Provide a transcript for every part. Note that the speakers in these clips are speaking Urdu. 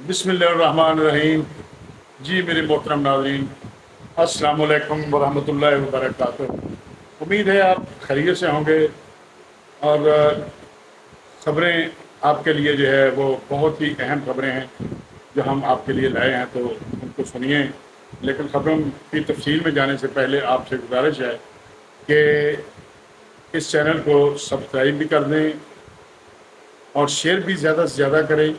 بسم اللہ الرحمن الرحیم۔ جی میرے محترم ناظرین، السلام علیکم ورحمۃ اللہ وبرکاتہ۔ امید ہے آپ خیریت سے ہوں گے، اور خبریں آپ کے لیے جو ہے وہ بہت ہی اہم خبریں ہیں جو ہم آپ کے لیے لائے ہیں، تو ان کو سنیے۔ لیکن خبروں کی تفصیل میں جانے سے پہلے آپ سے گزارش ہے کہ اس چینل کو سبسکرائب بھی کر دیں اور شیئر بھی زیادہ سے زیادہ کریں،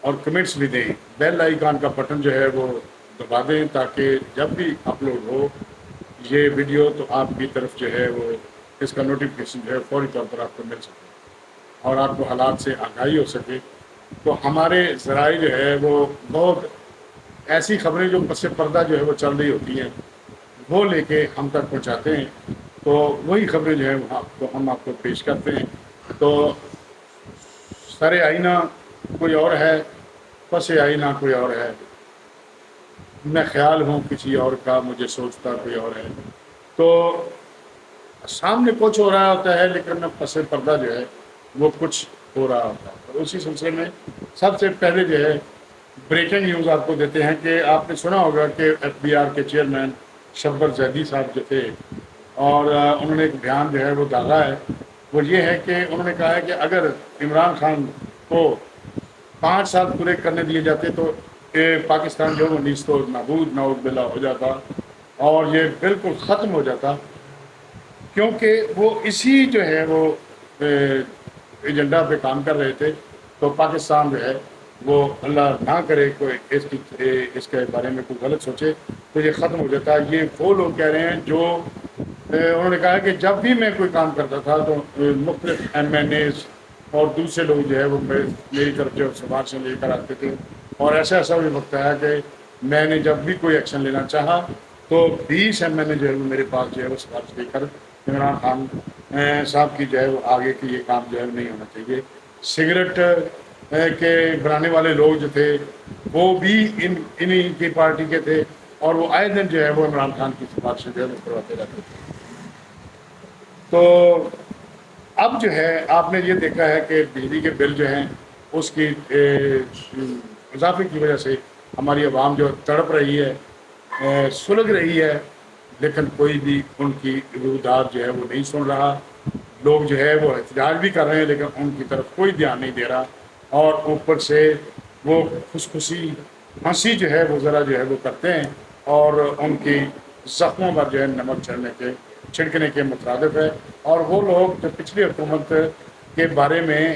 اور کمنٹس بھی دیں۔ بیل آئیکن کا بٹن جو ہے وہ دبا دیں تاکہ جب بھی اپلوڈ ہو یہ ویڈیو تو آپ کی طرف جو ہے وہ اس کا نوٹیفیکیشن جو ہے فوری طور پر آپ کو مل سکے اور آپ کو حالات سے آگاہی ہو سکے۔ تو ہمارے ذرائع جو ہے وہ بہت ایسی خبریں جو پس پردہ جو ہے وہ چل رہی ہوتی ہیں وہ لے کے ہم تک پہنچاتے ہیں، تو وہی خبریں جو ہیں ہم آپ کو پیش کرتے ہیں۔ تو سر آئینہ کوئی اور ہے، پس آئینہ کوئی اور ہے، میں خیال ہوں کسی اور کا، مجھے سوچتا کوئی اور ہے۔ تو سامنے کچھ ہو رہا ہوتا ہے لیکن پس پردہ جو ہے وہ کچھ ہو رہا ہوتا ہے۔ تو اسی سلسلے میں سب سے پہلے جو ہے بریکنگ نیوز آپ کو دیتے ہیں کہ آپ نے سنا ہوگا کہ ایف بی آر کے چیئرمین شبر زیدی صاحب جو تھے، اور انہوں نے ایک بیان جو ہے وہ ڈالا ہے، وہ یہ ہے کہ انہوں نے کہا ہے کہ اگر عمران خان کو 5 سال پورے کرنے دیے جاتے تو پاکستان جو ہے نیست و نابود نعوذ باللہ ہو جاتا اور یہ بالکل ختم ہو جاتا، کیونکہ وہ اسی جو ہے وہ ایجنڈا پہ کام کر رہے تھے۔ تو پاکستان جو ہے وہ اللہ نہ کرے کوئی اس کے بارے میں کوئی غلط سوچے تو یہ ختم ہو جاتا۔ یہ وہ لوگ کہہ رہے ہیں جو انہوں نے کہا کہ جب بھی میں کوئی کام کرتا تھا تو مختلف ایم این ایز اور دوسرے لوگ جو ہے وہ میری طرف جو سفارشیں لے کر آتے تھے، اور ایسا بھی وقت آیا کہ میں نے جب بھی کوئی ایکشن لینا چاہا تو 20 ایم این اے جو ہے وہ میرے پاس جو ہے وہ سفارش لے کر عمران خان صاحب کی جو ہے وہ آگے کی یہ کام جو ہے نہیں ہونا چاہیے۔ سگریٹ کے بنانے والے لوگ جو تھے وہ بھی انہی کی پارٹی کے تھے، اور وہ آئے دن جو ہے وہ عمران خان کی سفارشیں جو ہے وہ کرواتے رہتے تھے۔ تو اب جو ہے آپ نے یہ دیکھا ہے کہ بجلی کے بل جو ہیں اس کی اضافے کی وجہ سے ہماری عوام جو تڑپ رہی ہے، سلگ رہی ہے، لیکن کوئی بھی ان کی رودات جو ہے وہ نہیں سن رہا۔ لوگ جو ہے وہ احتجاج بھی کر رہے ہیں لیکن ان کی طرف کوئی دھیان نہیں دے رہا، اور اوپر سے وہ خوشخوشی ہنسی جو ہے وہ ذرا جو ہے وہ کرتے ہیں اور ان کی زخموں پر جو ہے نمک چھڑکنے کے مترادف ہے۔ اور وہ لوگ جو پچھلی حکومت کے بارے میں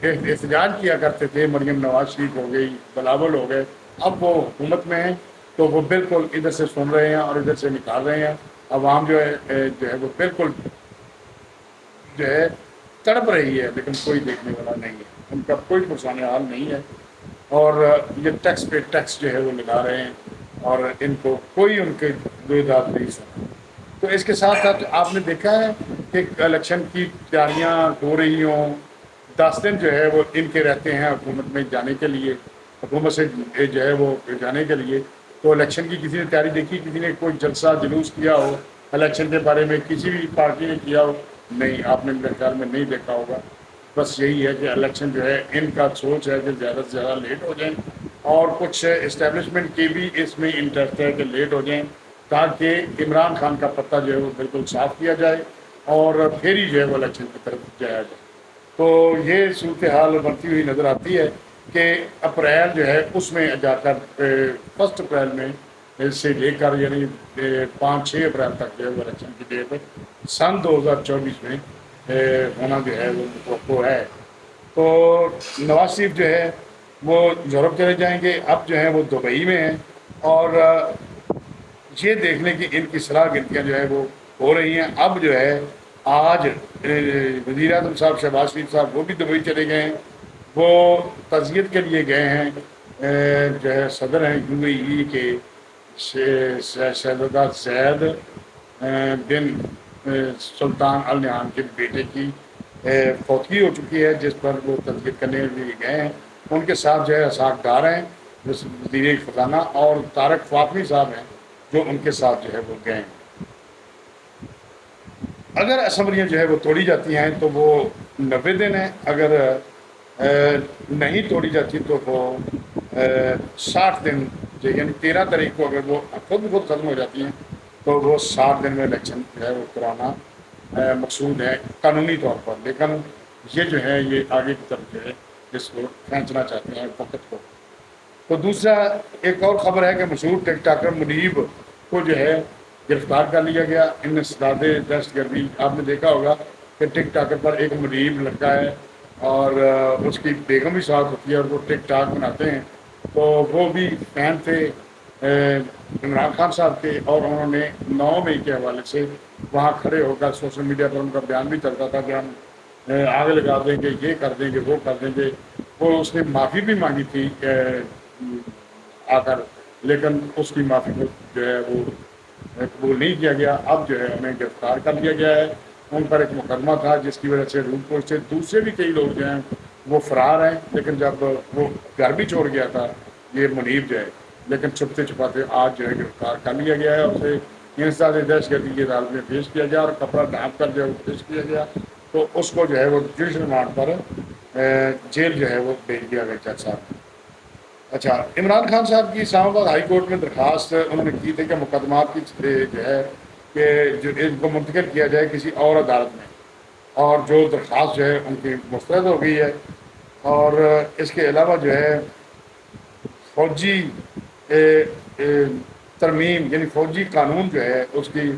احتجاج کیا کرتے تھے، مریم نواز شریف ہو گئی، بلاول ہو گئے، اب وہ حکومت میں ہیں تو وہ بالکل ادھر سے سن رہے ہیں اور ادھر سے نکال رہے ہیں۔ عوام جو ہے وہ بالکل جو ہے تڑپ رہی ہے لیکن کوئی دیکھنے والا نہیں ہے، ان کا کوئی پرسان حال نہیں ہے، اور یہ ٹیکس پہ ٹیکس جو ہے وہ لگا رہے ہیں اور ان کو کوئی ان کے داد نہیں سنا۔ تو اس کے ساتھ ساتھ آپ نے دیکھا ہے کہ الیکشن کی تیاریاں ہو رہی ہوں، 10 دن جو ہے وہ ان کے رہتے ہیں حکومت میں جانے کے لیے، حکومت سے جو ہے وہ جانے کے لیے۔ تو الیکشن کی کسی نے تیاری دیکھی، کسی نے کوئی جلسہ جلوس کیا ہو الیکشن کے بارے میں، کسی بھی پارٹی نے کیا ہو؟ نہیں، آپ نے میرے خیال میں نہیں دیکھا ہوگا۔ بس یہی ہے کہ الیکشن جو ہے ان کا سوچ ہے کہ زیادہ سے زیادہ لیٹ ہو جائیں، اور کچھ اسٹیبلشمنٹ کی بھی اس میں انٹرسٹ ہے کہ لیٹ ہو جائیں تاکہ عمران خان کا پتہ جو ہے وہ بالکل صاف کیا جائے اور پھر ہی جو ہے وہ الیکشن کی طرف جایا جائے۔ تو یہ صورتحال بنتی ہوئی نظر آتی ہے کہ اپریل جو ہے اس میں جا کر 1 اپریل میں سے لے کر یعنی 5-6 اپریل تک جو ہے وہ الیکشن کی ڈیٹ سن 2024 میں ہونا جو ہے وہ متوقع ہے۔ تو نواز شریف جو ہے وہ یورپ چلے جائیں گے، اب جو ہے وہ دبئی میں ہیں، اور یہ دیکھ لیں کہ ان کی صلاح گنتیاں جو ہے وہ ہو رہی ہیں۔ اب جو ہے آج وزیر اعظم صاحب شہباز شریف صاحب وہ بھی دبئی چلے گئے ہیں، وہ تعزیت کے لیے گئے ہیں، جو ہے صدر ہیں یو اے ای کے شہزادہ زید بن سلطان ال نہیان کے بیٹے کی فوتگی ہو چکی ہے، جس پر وہ تعزیت کرنے کے لیے گئے ہیں۔ ان کے ساتھ جو ہے اسحاق ڈار ہیں وزیر خزانہ، اور طارق فاطمی صاحب ہیں جو ان کے ساتھ جو ہے وہ گئے ہیں۔ اگر اسمبلیاں جو ہے وہ توڑی جاتی ہیں تو وہ 90 دن ہیں، اگر نہیں توڑی جاتی تو وہ 60 دن یعنی 13 تاریخ کو اگر وہ خود ختم ہو جاتی ہیں تو وہ 60 دن میں الیکشن جو ہے وہ کرانا مقصود ہے قانونی طور پر، لیکن یہ جو ہے یہ آگے کی طرف جو ہے اس کو کھینچنا چاہتے ہیں وقت کو۔ تو دوسرا ایک اور خبر ہے کہ مشہور ٹک ٹاکر منیب کو جو ہے گرفتار کر لیا گیا انسداد دہشت گردی۔ آپ نے دیکھا ہوگا کہ ٹک ٹاکر پر ایک منیب لڑکا ہے اور اس کی بیگم بھی ساتھ ہوتی ہے اور وہ ٹک ٹاک بناتے ہیں، تو وہ بھی فین تھے عمران خان صاحب کے، اور انہوں نے 9 مئی کے حوالے سے وہاں کھڑے ہو کر سوشل میڈیا پر ان کا بیان بھی چلتا تھا کہ ہم آگ لگا دیں گے، یہ کر دیں گے، وہ کر دیں گے۔ وہ اس نے معافی بھی مانگی تھی آ کر، لیکن اس کی معافی کو جو ہے وہ قبول نہیں کیا گیا۔ اب جو ہے انہیں گرفتار کر لیا گیا ہے، ان پر ایک مقدمہ تھا جس کی وجہ سے روم کوٹ سے دوسرے بھی کئی لوگ جو ہیں وہ فرار ہیں، لیکن جب وہ گھر بھی چھوڑ گیا تھا یہ منیب جو ہے، لیکن چھپتے چھپاتے آج جو ہے گرفتار کر لیا گیا ہے، اسے انسداد دہشت گردی کی عدالت میں پیش کیا گیا اور کپڑا ڈھانپ کر جو ہے وہ پیش کیا گیا، تو اس کو جو ہے وہ جوڈیشل ریمانڈ پر جیل جو ہے وہ بھیج دیا گیا جج صاحب۔ اچھا، عمران خان صاحب کی اسلام آباد ہائی کورٹ میں درخواست انہوں نے کی تھی کہ مقدمات کی جو ہے کہ جو ان کو منتقل کیا جائے کسی اور عدالت میں، اور جو درخواست جو ہے ان کی مسترد ہو گئی ہے۔ اور اس کے علاوہ جو ہے فوجی ترمیم یعنی فوجی قانون جو ہے اس کی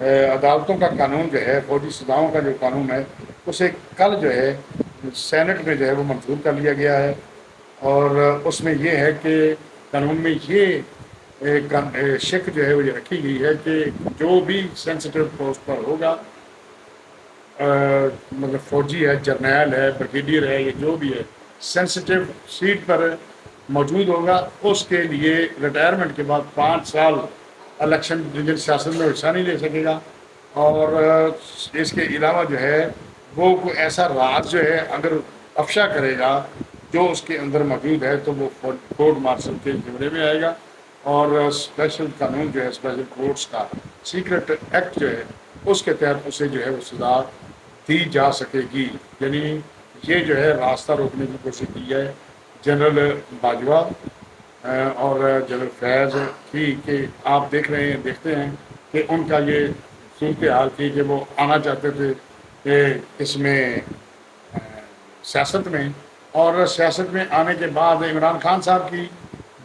عدالتوں کا قانون جو ہے فوجی سزاؤں کا جو قانون ہے اسے کل جو ہے سینٹ میں جو ہے وہ منظور کر لیا گیا ہے، اور اس میں یہ ہے کہ قانون میں یہ شک جو ہے وہ یہ رکھی گئی ہے کہ جو بھی سینسٹیو پوسٹ پر ہوگا، مطلب فوجی ہے، جرنیل ہے، بریگیڈیئر ہے، یہ جو بھی ہے سینسٹیو سیٹ پر موجود ہوگا، اس کے لیے ریٹائرمنٹ کے بعد 5 سال الیکشن سیاست میں حصہ نہیں لے سکے گا۔ اور اس کے علاوہ جو ہے وہ کوئی ایسا راز جو ہے اگر افشا کرے گا جو اس کے اندر موجود ہے تو وہ کورٹ مارشل کے زمرے میں آئے گا، اور اسپیشل قانون جو ہے اسپیشل کورٹس کا سیکرٹ ایکٹ جو ہے اس کے تحت اسے جو ہے وہ سزا دی جا سکے گی۔ یعنی یہ جو ہے راستہ روکنے کی کوشش کی ہے جنرل باجوہ اور جنرل فیض کی، کہ آپ دیکھتے ہیں کہ ان کا یہ صورتحال تھی کہ وہ آنا چاہتے تھے کہ اس میں سیاست میں، اور سیاست میں آنے کے بعد عمران خان صاحب کی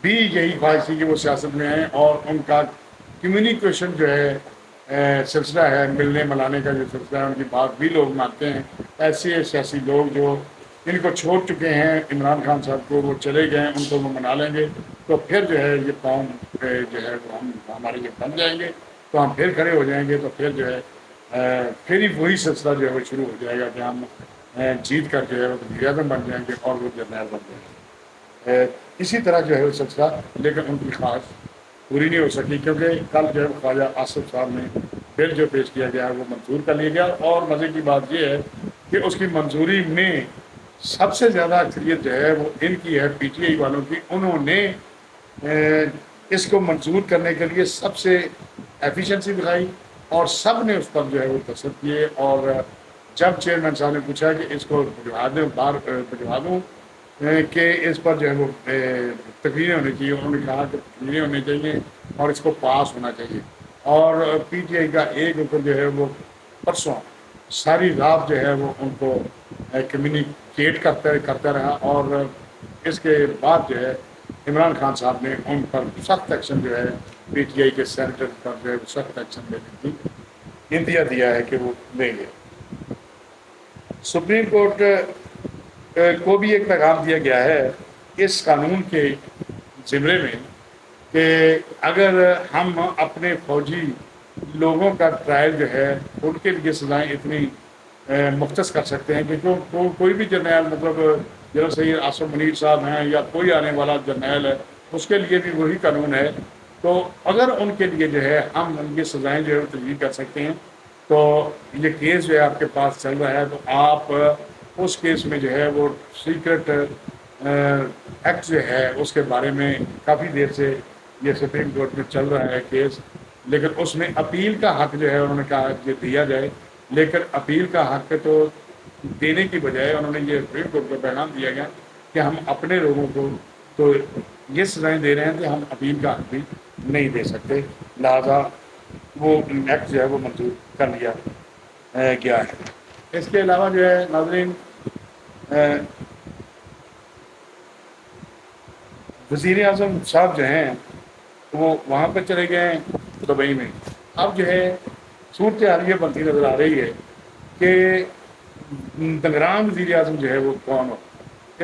بھی یہی خواہش تھی کہ وہ سیاست میں ہیں، اور ان کا کمیونیکیشن جو ہے سلسلہ ہے ملنے ملانے کا جو سلسلہ ہے ان کی بات بھی لوگ مانتے ہیں۔ ایسے سیاسی لوگ جو ان کو چھوڑ چکے ہیں عمران خان صاحب کو، وہ چلے گئے ہیں، ان کو وہ منا لیں گے تو پھر جو ہے یہ قوم جو ہے وہ ہمارے یہ بن جائیں گے تو ہم پھر کھڑے ہو جائیں گے، تو پھر جو ہے پھر ہی وہی سلسلہ جو ہے وہ شروع ہو جائے گا کہ ہم جیت کر جو ہے وہ وزیر اعظم بن جائیں گے اور وہ جرنیل بن جائیں گے۔ اسی طرح جو ہے وہ سلسلہ، لیکن ان کی خواہش پوری نہیں ہو سکی کیونکہ کل جو ہے خواجہ آصف صاحب نے بل جو پیش کیا گیا ہے وہ منظور کر لیا گیا، اور مزے کی بات یہ ہے کہ اس کی منظوری میں سب سے زیادہ اکثریت جو ہے وہ ان کی ہے پی ٹی آئی والوں کی۔ انہوں نے اس کو منظور کرنے کے لیے سب سے ایفیشنسی دکھائی اور سب نے اس پر جو ہے وہ تصدیق کیے، اور جب چیئرمین صاحب نے پوچھا کہ اس کو بھجوا دوں کہ اس پر جو ہے وہ تقریریں ہونی چاہیے، انہوں نے کہا کہ تقریریں ہونی چاہیے اور اس کو پاس ہونا چاہیے، اور پی ٹی آئی کا ایک رکن جو ہے وہ پرسوں ساری رات جو ہے وہ ان کو کمیونیکیٹ کرتا رہا، اور اس کے بعد جو ہے عمران خان صاحب نے ان پر سخت ایکشن جو ہے پی ٹی آئی کے سینیٹر پر جو ہے سخت ایکشن لینے کی اندیا دیا ہے کہ وہ لیں گے۔ سپریم کورٹ کو بھی ایک پیغام دیا گیا ہے اس قانون کے زمرے میں کہ اگر ہم اپنے فوجی لوگوں کا ٹرائل جو ہے ان کے لیے سزائیں اتنی مختص کر سکتے ہیں کہ کوئی بھی جرنیل، مطلب جنرل سید آصف منیر صاحب ہیں یا کوئی آنے والا جرنیل ہے، اس کے لیے بھی وہی قانون ہے، تو اگر ان کے لیے جو ہے ہم یہ سزائیں جو ہے تجویز کر سکتے ہیں، تو یہ کیس جو ہے آپ کے پاس چل رہا ہے تو آپ اس کیس میں جو ہے وہ سیکرٹ ایکٹ جو ہے اس کے بارے میں کافی دیر سے یہ سپریم کورٹ میں چل رہا ہے کیس، لیکن اس میں اپیل کا حق جو ہے انہوں نے کہا کہ دیا جائے، لیکن اپیل کا حق تو دینے کی بجائے انہوں نے یہ سپریم کورٹ کو پیغام دیا گیا کہ ہم اپنے لوگوں کو تو یہ سزائیں دے رہے ہیں کہ ہم اپیل کا حق بھی نہیں دے سکتے، لہٰذا وہ ایکٹ جو ہے وہ منظور کر لیا گیا ہے۔ اس کے علاوہ جو ہے ناظرین، وزیر اعظم صاحب جو ہیں وہ وہاں پہ چلے گئے ہیں دبئی میں۔ اب جو ہے صورتحال یہ بنتی نظر آ رہی ہے کہ نگران وزیر اعظم جو ہے وہ کون ہو۔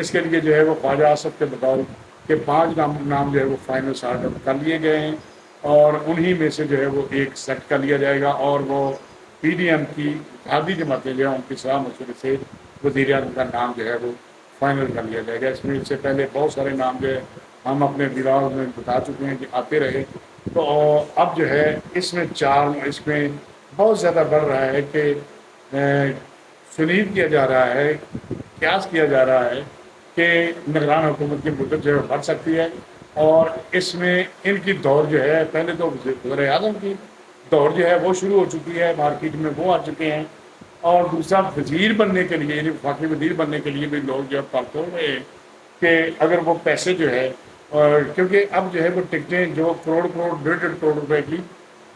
اس کے لیے جو ہے وہ خواجہ آصف کے بطور کہ 5 نام جو ہے وہ فائنل سارٹ آؤٹ کر لیے گئے ہیں، اور انہی میں سے جو ہے وہ ایک سیٹ کر لیا جائے گا، اور وہ پی ڈی ایم کی اتحادی جماعتیں جو ہے ان کی صلاح مشورے سے وزیر اعظم کا نام جو ہے وہ فائنل کر لیا جائے گا۔ اس میں سے پہلے بہت سارے نام جو ہے ہم اپنے ولاؤ میں بتا چکے ہیں کہ آتے رہے، تو اب جو ہے اس میں اس میں بہت زیادہ بڑھ رہا ہے کہ سنید کیا جا رہا ہے، قیاس کیا جا رہا ہے کہ نگران حکومت کی مدت جو ہے بڑھ سکتی ہے، اور اس میں ان کی دور جو ہے پہلے تو وزیر اعظم کی دور جو ہے وہ شروع ہو چکی ہے، مارکیٹ میں وہ آ چکے ہیں، اور دوسرا وزیر بننے کے لیے یعنی وفاقی وزیر بننے کے لیے بھی لوگ جو ہے پڑھتے ہوئے ہیں کہ اگر وہ پیسے جو ہے، اور کیونکہ اب جو ہے وہ ٹکٹیں جو کروڑ 1.5 کروڑ روپے کی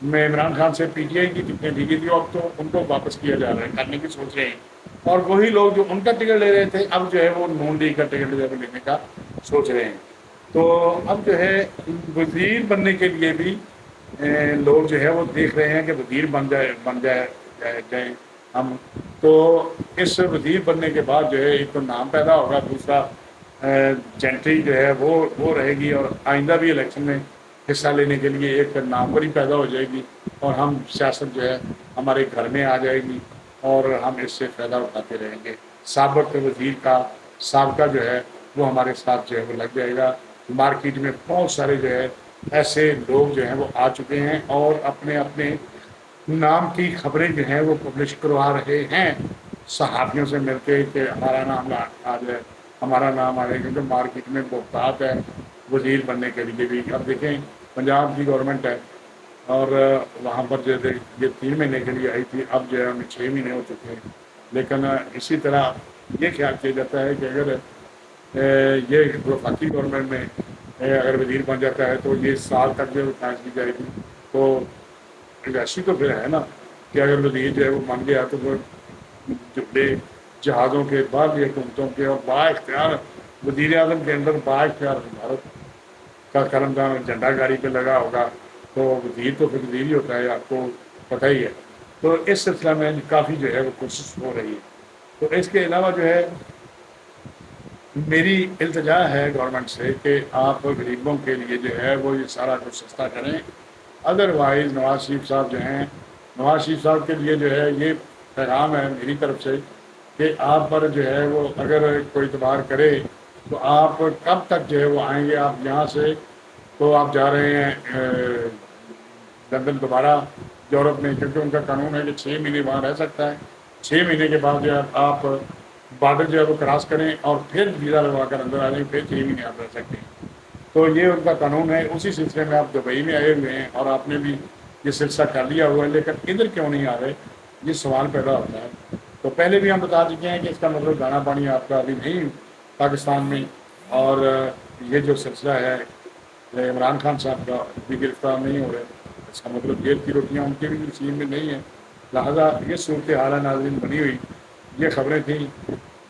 میں عمران خان سے پی ٹی آئی کی ٹکٹیں دی گئی تھی، اب تو ان کو واپس کیا جا رہا ہے، کرنے کی سوچ رہے ہیں، اور وہی لوگ جو ان کا ٹکٹ لے رہے تھے اب جو ہے وہ نون لیگ کا ٹکٹ لینے کا سوچ رہے ہیں۔ تو اب جو ہے وزیر بننے کے لیے بھی لوگ جو ہے وہ دیکھ رہے ہیں کہ وزیر جائیں ہم، تو اس وزیر بننے کے بعد جو ہے ایک تو نام پیدا ہوگا، دوسرا جنٹری جو ہے وہ رہے گی، اور آئندہ بھی الیکشن میں حصہ لینے کے لیے ایک ناموری پیدا ہو جائے گی، اور ہم سیاست جو ہے ہمارے گھر میں آ جائے گی، اور ہم اس سے فائدہ اٹھاتے رہیں گے۔ سابق وزیر کا سابقہ جو ہے وہ ہمارے ساتھ جو ہے وہ لگ جائے گا۔ مارکیٹ میں بہت سارے جو ہے ایسے لوگ جو ہیں وہ آ چکے ہیں، اور اپنے اپنے نام کی خبریں جو ہیں وہ پبلش کروا رہے ہیں صحافیوں سے مل کے کہ ہمارا نام آ جائے، ہمارا نام آ جائے، کیونکہ مارکیٹ میں بہتات ہے وزیر بننے کے لیے بھی۔ اب دیکھیں پنجاب کی گورنمنٹ ہے، اور وہاں پر جو ہے یہ 3 مہینے کے لیے آئی تھی، اب جو ہے ہمیں 6 مہینے ہو چکے ہیں، لیکن اسی طرح یہ خیال کیا جاتا ہے کہ اگر یہ وفاقی گورنمنٹ میں اگر وزیر بن جاتا ہے تو یہ سال تک جو چانس دی جائے گی، تو ویسی تو پھر ہے نا کہ اگر وزیر جو ہے وہ بن گیا تو وہ جو بے جہازوں کے بعد حکومتوں کے اور با اختیار وزیر اعظم کے اندر با اختیار بھارت کا قلمدان جھنڈا گاڑی پہ لگا ہوگا، تو وزیر تو پھر وزیر ہی ہوتا ہے، آپ کو پتہ ہی ہے۔ تو اس سلسلہ میں کافی جو ہے وہ کوشش ہو رہی ہے۔ تو اس کے علاوہ جو ہے میری التجا ہے گورنمنٹ سے کہ آپ غریبوں کے لیے جو ہے وہ یہ سارا کچھ سستا کریں، ادروائز نواز شریف صاحب جو ہیں، نواز شریف صاحب کے لیے جو ہے یہ پیغام ہے میری طرف سے کہ آپ پر جو ہے وہ اگر کوئی اعتبار کرے تو آپ کب تک جو ہے وہ آئیں گے، آپ یہاں سے تو آپ جا رہے ہیں لندن دوبارہ یورپ میں، کیونکہ ان کا قانون ہے کہ 6 مہینے وہاں رہ سکتا ہے، 6 مہینے کے بعد جو ہے آپ بارڈر جو ہے وہ کراس کریں اور پھر ویزا لگوا کر اندر آ جائیں، پھر 6 مہینے آپ رہ سکتے ہیں۔ تو یہ ان کا قانون ہے، اسی سلسلے میں آپ دبئی میں آئے ہوئے ہیں، اور آپ نے بھی یہ سلسلہ کر لیا ہوا ہے، لیکن ادھر کیوں نہیں آ رہے، یہ سوال پیدا ہوتا ہے۔ تو پہلے بھی ہم بتا چکے ہیں کہ اس کا مطلب دانا پانی آپ کا ابھی نہیں پاکستان میں، اور یہ جو سلسلہ ہے عمران خان صاحب کا بھی گرفتار نہیں ہو رہے، اس کا مطلب جیل کی روٹیاں ان کے بھی نصیب میں نہیں ہیں، لہٰذا یہ صورتحال ناظرین بنی ہوئی۔ یہ خبریں تھیں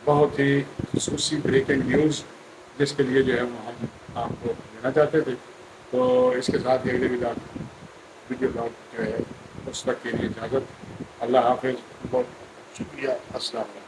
بہت ہی خصوصی بریکنگ نیوز، جس کے لیے جو ہے وہ ہم آپ کو دینا چاہتے تھے۔ تو اس کے ساتھ ہی اگلے ویڈیو بلاگ جو ہے اس وقت کے لیے اجازت، اللہ حافظ، بہت شکریہ، السلام علیکم۔